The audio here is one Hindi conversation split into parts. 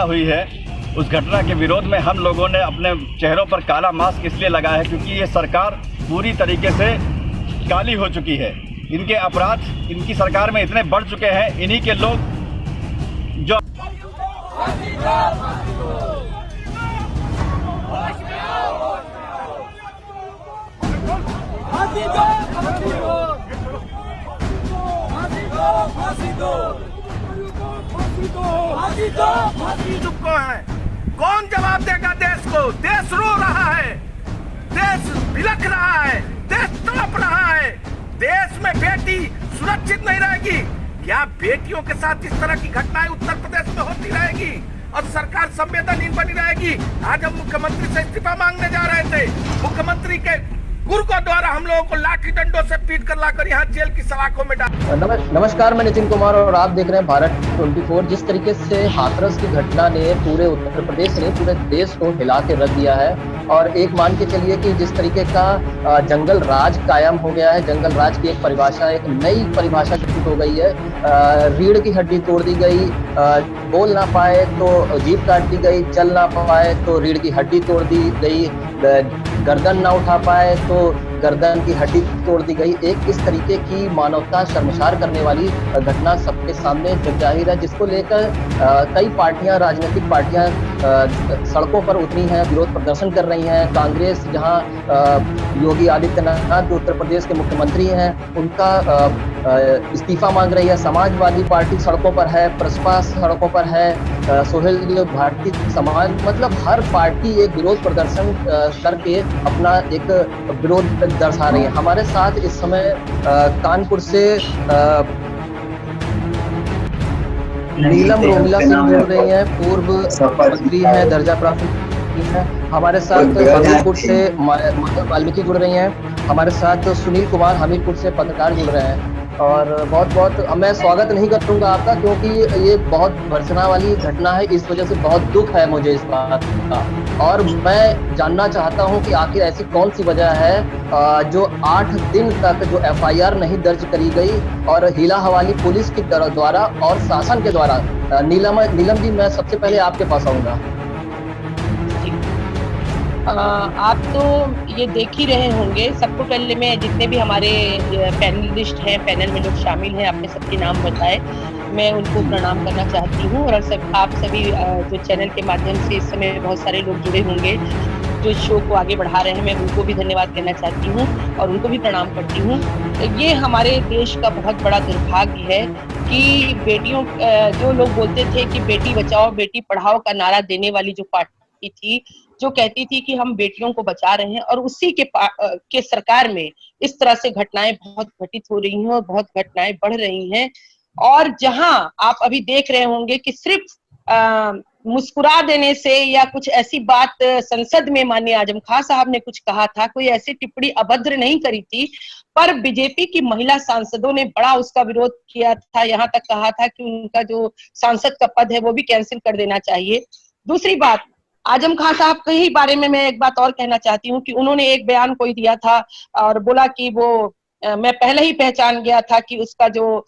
घटना हुई है, उस घटना के विरोध में हम लोगों ने अपने चेहरों पर काला मास्क इसलिए लगाया है क्योंकि ये सरकार पूरी तरीके से काली हो चुकी है। इनके अपराध इनकी सरकार में इतने बढ़ चुके हैं, इन्हीं के लोग जो चुपको है। कौन जवाब देगा देश को? देश रो रहा है, देश बिलख रहा है, देश तड़प रहा है। देश में बेटी सुरक्षित नहीं रहेगी। क्या बेटियों के साथ इस तरह की घटनाएं उत्तर प्रदेश में होती रहेगी और सरकार संवेदनहीन बनी रहेगी? आज हम मुख्यमंत्री से इस्तीफा मांगने जा रहे थे। मुख्यमंत्री के गुर्गों द्वारा हम लोगों को लाठी डंडों से पीट कर लाकर यहाँ जेल की सलाखों में डाल। नमस्कार, मैं नितिन कुमार और आप देख रहे हैं भारत 24। जिस तरीके से हाथरस की घटना ने पूरे उत्तर प्रदेश ने पूरे देश को हिला के रख दिया है और एक मान के चलिए कि जिस तरीके का जंगल राज कायम हो गया है, जंगल राज की एक परिभाषा, एक नई परिभाषा घोषित हो गई है। रीढ़ की हड्डी तोड़ दी गई, बोल ना पाए तो जीभ काट दी गई, चल ना पाए तो रीढ़ की हड्डी तोड़ दी गई, गर्दन ना उठा पाए तो गर्दन की हड्डी तोड़ दी गई। एक इस तरीके की मानवता शर्मसार करने वाली घटना सबके सामने जग जाहिर है, जिसको लेकर कई पार्टियां, राजनीतिक पार्टियां सड़कों पर उतरी हैं, विरोध प्रदर्शन कर रही हैं। कांग्रेस, जहां योगी आदित्यनाथ जो उत्तर प्रदेश के मुख्यमंत्री हैं, उनका इस्तीफा मांग रही है। समाजवादी पार्टी सड़कों पर है, प्रसपा सड़कों पर है, सोहेल भारतीय समाज, मतलब हर पार्टी एक विरोध प्रदर्शन करके अपना एक विरोध दर्शा रही है। हमारे साथ इस समय कानपुर से नीलम रोमिला सिंह जुड़ रही हैं, पूर्व मंत्री हैं, दर्जा प्राप्त है। हमारे साथ हमीरपुर से वाल्मीकि जुड़ रही हैं। हमारे साथ सुनील कुमार हमीरपुर से पत्रकार जुड़ रहे हैं। और बहुत बहुत मैं स्वागत नहीं करूंगा आपका, क्योंकि ये बहुत भर्त्सना वाली घटना है। इस वजह से बहुत दुख है मुझे इस बात का, और मैं जानना चाहता हूं कि आखिर ऐसी कौन सी वजह है जो 8 दिन तक जो FIR नहीं दर्ज करी गई और हीला हवाली पुलिस के द्वारा और शासन के द्वारा। नीलम जी, मैं सबसे पहले आपके पास आऊंगा। आप तो ये देख ही रहे होंगे। सबको पहले मैं जितने भी हमारे पैनलिस्ट हैं, पैनल में लोग शामिल हैं, आपने सबके नाम बताए, मैं उनको प्रणाम करना चाहती हूँ। और आप सभी जो चैनल के माध्यम से इस समय बहुत सारे लोग जुड़े होंगे जो शो को आगे बढ़ा रहे हैं, मैं उनको भी धन्यवाद कहना चाहती हूँ और उनको भी प्रणाम करती हूँ। ये हमारे देश का बहुत बड़ा दुर्भाग्य है कि बेटियों, जो लोग बोलते थे कि बेटी बचाओ बेटी पढ़ाओ का नारा देने वाली जो पार्टी थी, जो कहती थी कि हम बेटियों को बचा रहे हैं, और उसी के सरकार में इस तरह से घटनाएं बहुत घटित हो रही हैं और बहुत घटनाएं बढ़ रही हैं। और जहां आप अभी देख रहे होंगे कि सिर्फ मुस्कुरा देने से या कुछ ऐसी बात संसद में माननीय आजम खान साहब ने कुछ कहा था, कोई ऐसी टिप्पणी अभद्र नहीं करी थी, पर बीजेपी की महिला सांसदों ने बड़ा उसका विरोध किया था। यहाँ तक कहा था कि उनका जो सांसद का पद है वो भी कैंसिल कर देना चाहिए। दूसरी बात, आजम खान साहब के ही बारे में मैं एक बात और कहना चाहती हूँ कि उन्होंने एक बयान कोई दिया था और बोला कि वो मैं पहले ही पहचान गया था कि उसका जो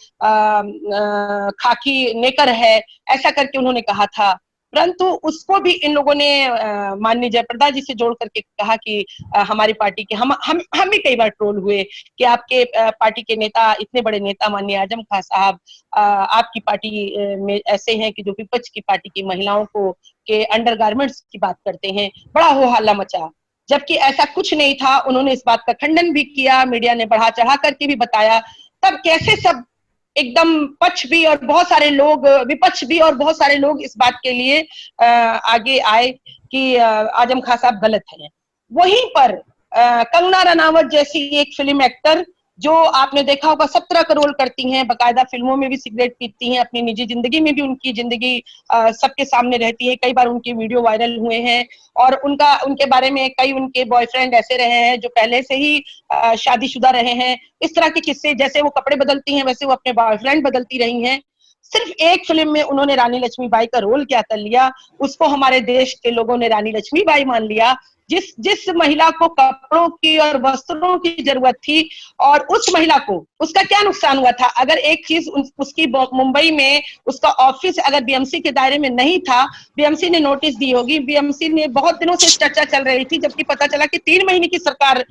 खाकी नेकर है, ऐसा करके उन्होंने कहा था। परंतु उसको भी इन लोगों ने माननीय जयप्रदा जी से जोड़ करके कहा कि हमारी पार्टी के हम भी कई बार ट्रोल हुए कि आपके पार्टी के नेता, इतने बड़े नेता माननीय आजम खान साहब आपकी पार्टी में ऐसे हैं कि जो विपक्ष की पार्टी की महिलाओं को के अंडरगारमेंट्स की बात करते हैं। बड़ा हो हल्ला मचा, जबकि ऐसा कुछ नहीं था। उन्होंने इस बात का खंडन भी किया, मीडिया ने बढ़ा चढ़ा करके भी बताया। तब कैसे सब एकदम पक्ष भी और बहुत सारे लोग, विपक्ष भी और बहुत सारे लोग इस बात के लिए आगे आए कि आजम खान साहब गलत हैं। वहीं पर कंगना रनावत जैसी एक फिल्म एक्टर, जो आपने देखा होगा 17 करोड़ करती हैं, बकायदा फिल्मों में भी सिगरेट पीती हैं, अपनी निजी जिंदगी में भी उनकी जिंदगी सबके सामने रहती है। कई बार उनके वीडियो वायरल हुए हैं और उनके बारे में कई उनके बॉयफ्रेंड ऐसे रहे हैं जो पहले से ही शादीशुदा रहे हैं। इस तरह के किस्से, जैसे वो कपड़े बदलती हैं वैसे वो अपने बॉयफ्रेंड बदलती रही हैं। सिर्फ एक फिल्म में उन्होंने रानी लक्ष्मीबाई का रोल क्या कर लिया, उसको हमारे देश के लोगों ने रानी लक्ष्मीबाई मान लिया। जिस महिला को कपड़ों की और वस्त्रों की जरूरत थी, और उस महिला को उसका क्या नुकसान हुआ था? अगर एक चीज उसकी मुंबई में उसका ऑफिस अगर बीएमसी के दायरे में नहीं था, बीएमसी ने नोटिस दी होगी। बीएमसी ने बहुत दिनों से चर्चा चल रही थी, जबकि पता चला कि 3 महीने की सरकार,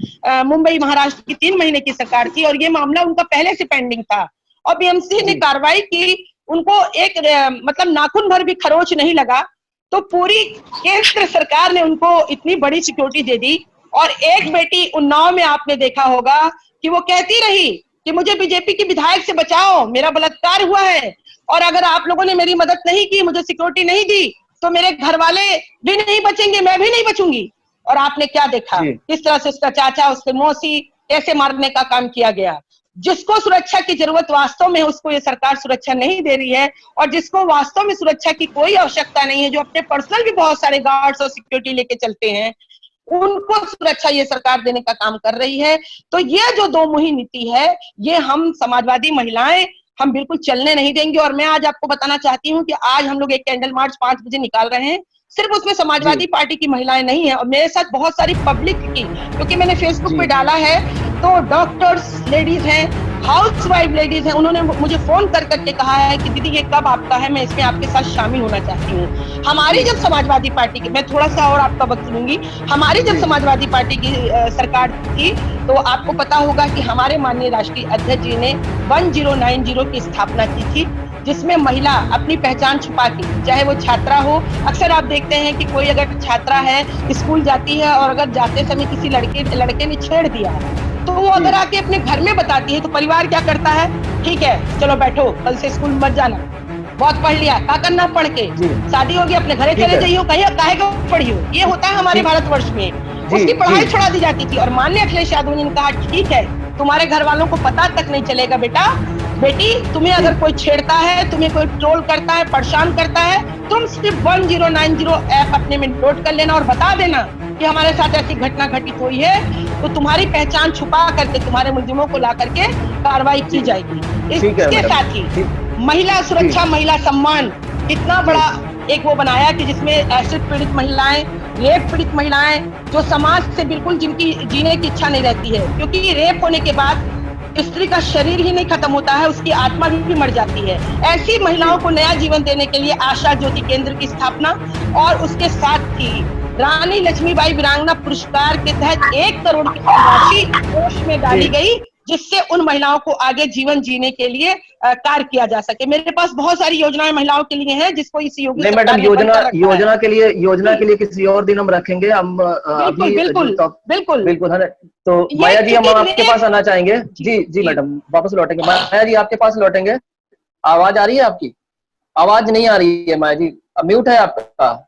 मुंबई महाराष्ट्र की 3 महीने की सरकार थी और ये मामला उनका पहले से पेंडिंग था, और बीएमसी ने कार्रवाई की। उनको एक मतलब नाखून भर भी खरोच नहीं लगा, तो पूरी केंद्र सरकार ने उनको इतनी बड़ी सिक्योरिटी दे दी। और एक बेटी उन्नाव में आपने देखा होगा कि वो कहती रही कि मुझे बीजेपी की विधायक से बचाओ, मेरा बलात्कार हुआ है, और अगर आप लोगों ने मेरी मदद नहीं की, मुझे सिक्योरिटी नहीं दी, तो मेरे घर वाले भी नहीं बचेंगे, मैं भी नहीं बचूंगी। और आपने क्या देखा, किस तरह से उसका चाचा, उसके मौसी कैसे मारने का काम किया गया। जिसको सुरक्षा की जरूरत वास्तव में, उसको ये सरकार सुरक्षा नहीं दे रही है, और जिसको वास्तव में सुरक्षा की कोई आवश्यकता नहीं है, जो अपने पर्सनल भी बहुत सारे गार्ड्स और सिक्योरिटी लेके चलते हैं, उनको सुरक्षा ये सरकार देने का काम कर रही है। तो ये जो दो मुही नीति है, ये हम समाजवादी महिलाएं हम बिल्कुल चलने नहीं देंगे। और मैं आज आपको बताना चाहती हूँ कि आज हम लोग एक कैंडल मार्च 5 बजे निकाल रहे हैं। सिर्फ उसमें समाजवादी पार्टी की महिलाएं नहीं है, और मेरे साथ बहुत सारी पब्लिक की, क्योंकि मैंने फेसबुक पे डाला है, तो डॉक्टर्स लेडीज हैं, हाउसवाइफ लेडीज हैं, उन्होंने मुझे फोन कर करके कहा है कि दीदी ये कब आपका है, मैं इसमें आपके साथ शामिल होना चाहती हूँ। हमारी जब समाजवादी पार्टी की, मैं थोड़ा सा और आपका वक्त लूंगी, हमारी जब समाजवादी पार्टी की सरकार थी, तो आपको पता होगा कि हमारे माननीय राष्ट्रीय अध्यक्ष जी ने 1090 की स्थापना की थी, जिसमें महिला अपनी पहचान छुपा के, चाहे वो छात्रा हो, अक्सर आप देखते हैं कि कोई अगर छात्रा है, स्कूल जाती है, और अगर जाते समय किसी लड़के ने छेड़ दिया, तो वो अगर आके अपने घर में बताती है, तो परिवार क्या करता है, ठीक है चलो बैठो, कल से स्कूल मत जाना, बहुत पढ़ लिया, क्या करना पढ़ के, शादी होगी अपने घरे चले जाइयो, कहीं काहे को पढ़ी हो। ये होता है हमारे भारतवर्ष में, उसकी पढ़ाई छुड़ा दी जाती थी। और माननीय अखिलेश यादव ने कहा ठीक है, तुम्हारे घर वालों को पता तक नहीं चलेगा बेटी, तुम्हें अगर कोई छेड़ता है, तुम्हें कोई ट्रोल करता है, परेशान करता है, तुम सिर्फ 1090 ऐप अपने में नोट कर लेना और बता देना कि हमारे साथ ऐसी घटना घटित हुई है, तो तुम्हारी पहचान छुपा करके तुम्हारे मुलजिमों को ला करके कार्रवाई की जाएगी। इसके साथ ही महिला सुरक्षा, महिला सम्मान, इतना बड़ा एक वो बनाया कि जिसमें एसिड पीड़ित महिलाएं, रेप पीड़ित महिलाएं, जो समाज से बिल्कुल जिनकी जीने की इच्छा नहीं रहती है, क्योंकि रेप होने के बाद स्त्री का शरीर ही नहीं खत्म होता है, उसकी आत्मा भी मर जाती है। ऐसी महिलाओं को नया जीवन देने के लिए आशा ज्योति केंद्र की स्थापना, और उसके साथ ही रानी लक्ष्मीबाई वीरांगना पुरस्कार के तहत 1 करोड़ की राशि कोष में डाली गई, जिससे उन महिलाओं को आगे जीवन जीने के लिए कार्य किया जा सके। मेरे पास बहुत सारी योजनाएं महिलाओं के लिए हैं, जिसको इस योगी नहीं मैडम, योजना के लिए किसी और दिन हम रखेंगे। हम बिल्कुल है ना। तो माया जी, हम आपके पास आना चाहेंगे। जी मैडम, वापस लौटेंगे। माया जी आपके पास लौटेंगे। आवाज आ रही है आपकी? आवाज नहीं आ रही है माया जी, म्यूट है आपका,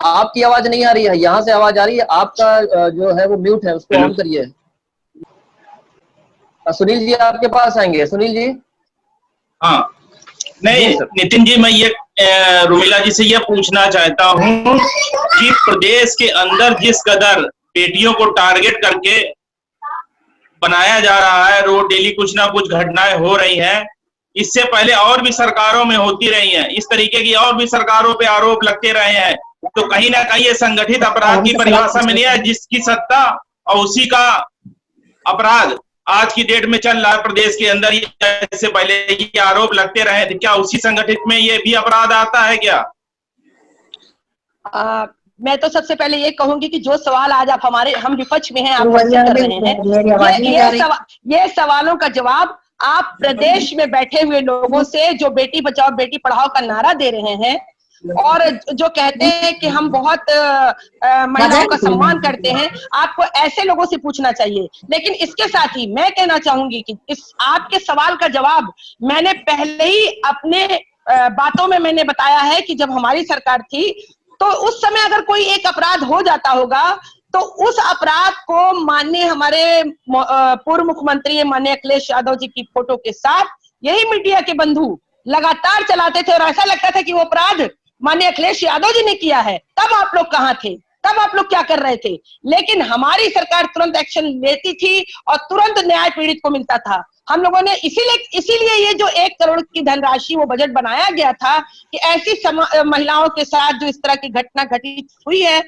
आपकी आवाज नहीं आ रही है। यहाँ से आवाज आ रही है, आपका जो है वो म्यूट है, उसको ऑन करिए। सुनील जी आपके पास आएंगे। सुनील जी। हाँ, नहीं नितिन जी, मैं ये रुमिला जी से ये पूछना चाहता हूँ कि प्रदेश के अंदर जिस कदर बेटियों को टारगेट करके बनाया जा रहा है, रोज डेली कुछ ना कुछ घटनाएं हो रही हैं, इससे पहले और भी सरकारों में होती रही हैं, इस तरीके की और भी सरकारों पे आरोप लगते रहे हैं, तो कहीं ना कहीं ये संगठित अपराध की परिभाषा में नहीं है, जिसकी सत्ता और उसी का अपराध आज की डेट में चल रहा है प्रदेश के अंदर। इससे पहले ये आरोप लगते रहे थे, क्या उसी संगठित में ये भी अपराध आता है क्या? मैं तो सबसे पहले ये कहूंगी कि जो सवाल आज आप हम विपक्ष में हैं, आप कर रहे हैं, ये सवालों का जवाब आप प्रदेश में बैठे हुए लोगों से, जो बेटी बचाओ बेटी पढ़ाओ का नारा दे रहे हैं, और जो कहते हैं कि हम बहुत महिलाओं का सम्मान करते हैं, आपको ऐसे लोगों से पूछना चाहिए। लेकिन इसके साथ ही मैं कहना चाहूंगी कि इस आपके सवाल का जवाब मैंने पहले ही अपने बातों में मैंने बताया है कि जब हमारी सरकार थी, तो उस समय अगर कोई एक अपराध हो जाता होगा, तो उस अपराध को माननीय हमारे पूर्व मुख्यमंत्री माननीय अखिलेश यादव जी की फोटो के साथ यही मीडिया के बंधु लगातार चलाते थे, और ऐसा लगता था कि वो अपराध माननीय अखिलेश यादव जी ने किया है। तब आप लोग कहाँ थे? तब आप लोग क्या कर रहे थे? लेकिन हमारी सरकार तुरंत एक्शन लेती थी और तुरंत न्याय पीड़ित को मिलता था। हम लोगों ने इसीलिए ये जो 1 करोड़ की धनराशि वो बजट बनाया गया था कि ऐसी महिलाओं के साथ जो इस तरह की घटना घटित हुई है,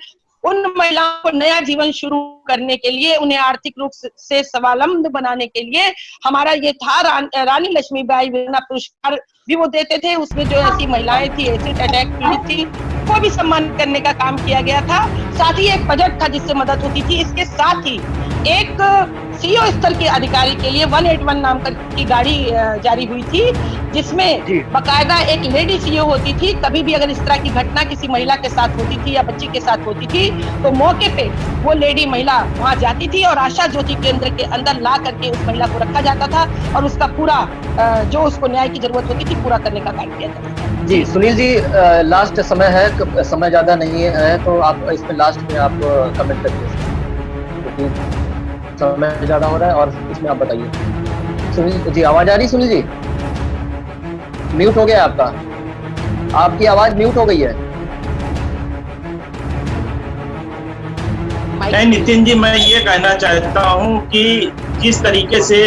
उन महिलाओं को नया जीवन शुरू करने के लिए, उन्हें आर्थिक रूप से स्वावलंबी बनाने के लिए हमारा ये था। रानी लक्ष्मीबाई वीरांगना पुरस्कार भी वो देते थे। उसमें जो ऐसी महिलाएं थी, एसिड अटैक पीड़ित थी, को भी सम्मान करने का काम किया गया था। साथ ही एक बजट था जिससे मदद होती थी। इसके साथ ही एक सीओ स्तर के अधिकारी के लिए 181 नाम की गाड़ी जारी हुई थी, जिसमें बकायदा एक लेडी सीओ होती थी। कभी भी अगर इस तरह की घटना किसी महिला के साथ होती थी या बच्ची के साथ होती थी तो मौके पे वो लेडी महिला वहां जाती थी और आशा ज्योति केंद्र के अंदर ला करके उस महिला को रखा जाता था और उसका पूरा जो उसको न्याय की जरूरत होती थी पूरा करने का काम किया जाता था। जी सुनील जी, लास्ट समय है, समय ज्यादा नहीं है, तो आप इसमें लास्ट में आप कमेंट करिए क्योंकि समय ज्यादा हो रहा है और इसमें आप बताइए। सुनील जी आवाज आ रही? सुनील जी म्यूट हो गया आपका, आपकी आवाज म्यूट हो गई है। नहीं नितिन जी, मैं ये कहना चाहता हूँ कि जिस तरीके से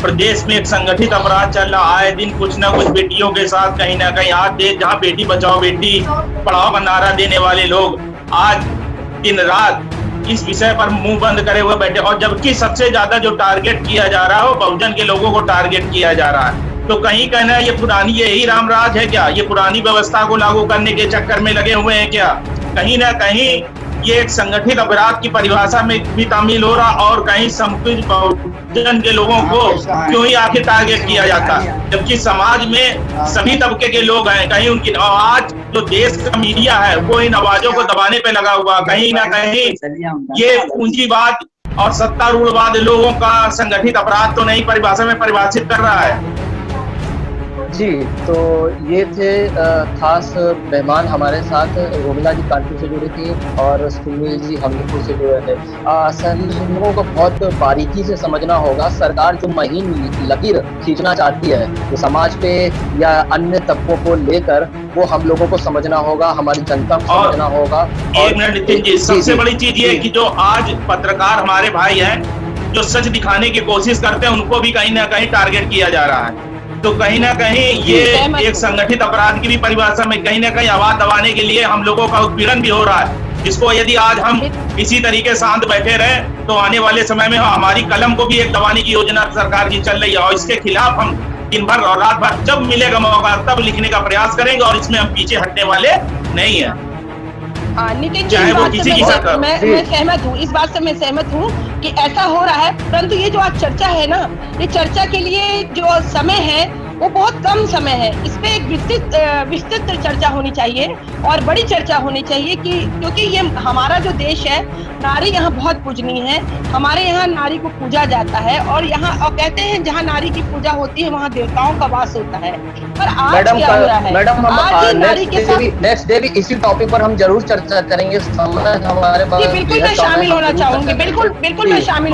प्रदेश में एक संगठित अपराध चल रहा है, दिन कुछ ना कुछ बेटियों के साथ कहीं ना कहीं आज जहाँ बेटी बचाओ बेटी पढ़ाओ का नारा देने वाले लोग आज दिन रात इस विषय पर मुंह बंद करे हुए बैठे, और जबकि सबसे ज्यादा जो टारगेट किया जा रहा है वो बहुजन के लोगों को टारगेट किया जा रहा है। तो कहीं कहना है ये पुरानी यही रामराज है क्या? ये पुरानी व्यवस्था को लागू करने के चक्कर में लगे हुए हैं क्या? कहीं ना कहीं ये एक संगठित अपराध की परिभाषा में भी शामिल हो रहा, और कहीं संकुचित बहुजन के लोगों को क्यों ही आखिर टारगेट किया जाता, जबकि समाज में सभी तबके के लोग हैं। कहीं उनकी आज जो देश का मीडिया है वो इन आवाजों को दबाने पे लगा हुआ, कहीं ना कहीं ये पूंजीवाद और सत्तारूढ़वाद लोगों का संगठित अपराध तो नई परिभाषा में परिभाषित कर रहा है। जी तो ये थे खास मेहमान हमारे साथ, रोमिला जी कानपुर से जुड़ी थी और सुनील जी हमीरपुर से जुड़े थे। सभी लोगों को बहुत बारीकी से समझना होगा, सरकार जो महीन लकीर खींचना चाहती है जो समाज पे या अन्य तबकों को लेकर, वो हम लोगों को समझना होगा, हमारी जनता को समझना होगा। एक मिनट नितिन जी, सबसे बड़ी चीज ये कि जो आज पत्रकार हमारे भाई हैं जो सच दिखाने की कोशिश करते हैं, उनको भी कहीं ना कहीं टारगेट किया जा रहा है। तो कहीं ना कहीं ये एक संगठित अपराध की भी परिभाषा में कहीं ना कहीं आवाज दबाने के लिए हम लोगों का उत्पीड़न भी हो रहा है, जिसको यदि आज हम इसी तरीके शांत बैठे रहे तो आने वाले समय में हमारी कलम को भी एक दबाने की योजना सरकार की चल रही है, और इसके खिलाफ हम दिन भर और रात भर जब मिलेगा मौका तब लिखने का प्रयास करेंगे, और इसमें हम पीछे हटने वाले नहीं है। नितिन जी, मैं सहमत हूँ, इस बात से मैं सहमत हूँ कि ऐसा हो रहा है, परंतु ये जो आज चर्चा है ना, ये चर्चा के लिए जो समय है वो बहुत कम समय है। इस पे एक विस्तृत चर्चा होनी चाहिए और बड़ी चर्चा होनी चाहिए कि क्योंकि ये हमारा जो देश है, नारी यहाँ बहुत पूजनीय है। हमारे यहाँ नारी को पूजा जाता है और यहाँ और कहते हैं जहाँ नारी की पूजा होती है वहाँ देवताओं का वास होता है। पर आज क्या हो रहा है? मैडम हम नेक्स्ट डे भी इसी टॉपिक पर हम जरूर चर्चा करेंगे। समय हमारे पास बिल्कुल मैं शामिल होना चाहूंगी, बिल्कुल मैं शामिल